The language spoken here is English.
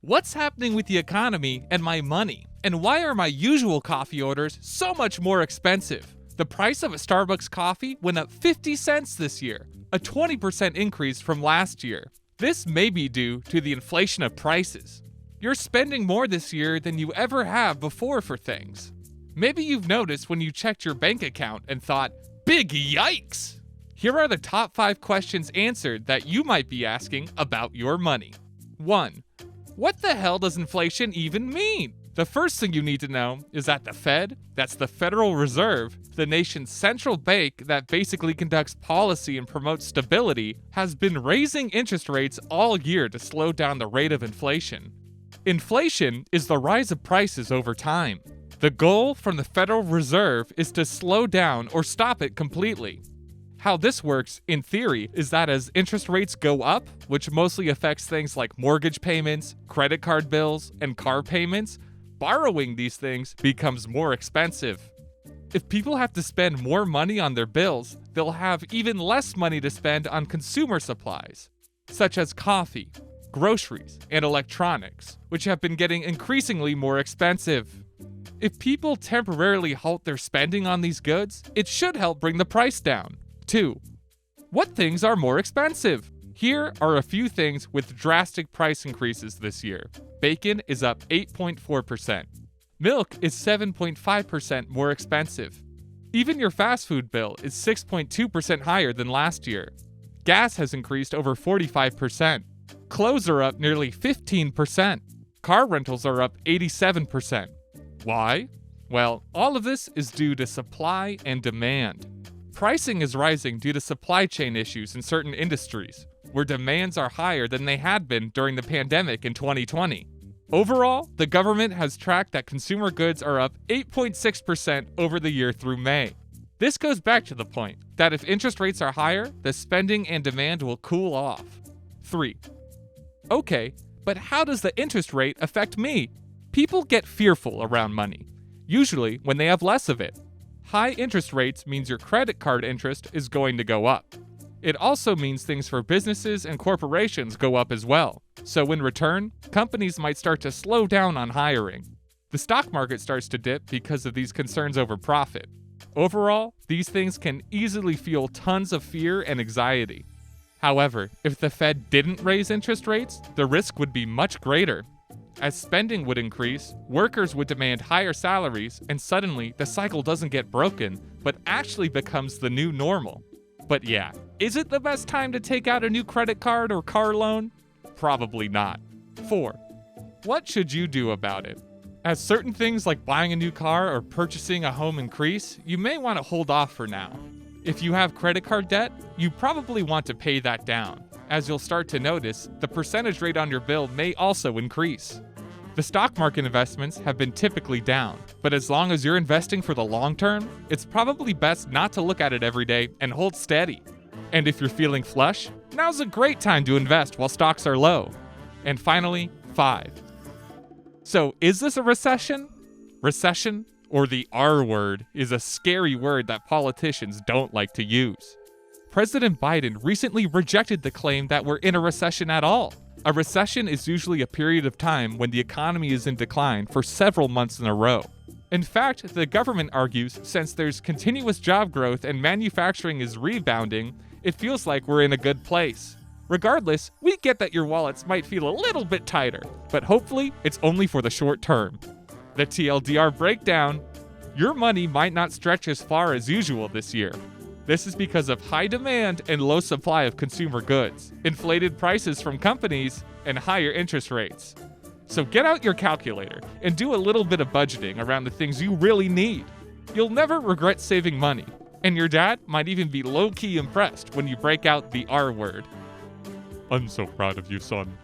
What's happening with the economy and my money? And why are my usual coffee orders so much more expensive? The price of a Starbucks coffee went up 50 cents this year, a 20% increase from last year. This may be due to the inflation of prices. You're spending more this year than you ever have before for things. Maybe you've noticed when you checked your bank account and thought, big yikes! Here are the top 5 questions answered that you might be asking about your money. 1. What the hell does inflation even mean? The first thing you need to know is that the Fed, that's the Federal Reserve, the nation's central bank that basically conducts policy and promotes stability, has been raising interest rates all year to slow down the rate of inflation. Inflation is the rise of prices over time. The goal from the Federal Reserve is to slow down or stop it completely. How this works, in theory, is that as interest rates go up, which mostly affects things like mortgage payments, credit card bills, and car payments, borrowing these things becomes more expensive. If people have to spend more money on their bills, they'll have even less money to spend on consumer supplies, such as coffee, groceries, and electronics, which have been getting increasingly more expensive. If people temporarily halt their spending on these goods, it should help bring the price down. 2. What things are more expensive? Here are a few things with drastic price increases this year. Bacon is up 8.4%. Milk is 7.5% more expensive. Even your fast food bill is 6.2% higher than last year. Gas has increased over 45%. Clothes are up nearly 15%. Car rentals are up 87%. Why? Well, all of this is due to supply and demand. Pricing is rising due to supply chain issues in certain industries, where demands are higher than they had been during the pandemic in 2020. Overall, the government has tracked that consumer goods are up 8.6% over the year through May. This goes back to the point that if interest rates are higher, the spending and demand will cool off. 3. Okay, but how does the interest rate affect me? People get fearful around money, usually when they have less of it. High interest rates means your credit card interest is going to go up. It also means things for businesses and corporations go up as well. So in return, companies might start to slow down on hiring. The stock market starts to dip because of these concerns over profit. Overall, these things can easily fuel tons of fear and anxiety. However, if the Fed didn't raise interest rates, the risk would be much greater. As spending would increase, workers would demand higher salaries, and suddenly the cycle doesn't get broken, but actually becomes the new normal. But yeah, is it the best time to take out a new credit card or car loan? Probably not. 4. What should you do about it? As certain things like buying a new car or purchasing a home increase, you may want to hold off for now. If you have credit card debt, you probably want to pay that down. As you'll start to notice, the percentage rate on your bill may also increase. The stock market investments have been typically down, but as long as you're investing for the long term, it's probably best not to look at it every day and hold steady. And if you're feeling flush, now's a great time to invest while stocks are low. And finally, 5. So is this a recession? Recession, or the R word, is a scary word that politicians don't like to use. President Biden recently rejected the claim that we're in a recession at all. A recession is usually a period of time when the economy is in decline for several months in a row. In fact, the government argues since there's continuous job growth and manufacturing is rebounding, it feels like we're in a good place. Regardless, we get that your wallets might feel a little bit tighter, but hopefully it's only for the short term. The TLDR breakdown: your money might not stretch as far as usual this year. This is because of high demand and low supply of consumer goods, inflated prices from companies, and higher interest rates. So get out your calculator and do a little bit of budgeting around the things you really need. You'll never regret saving money, and your dad might even be low-key impressed when you break out the R word. I'm so proud of you, son.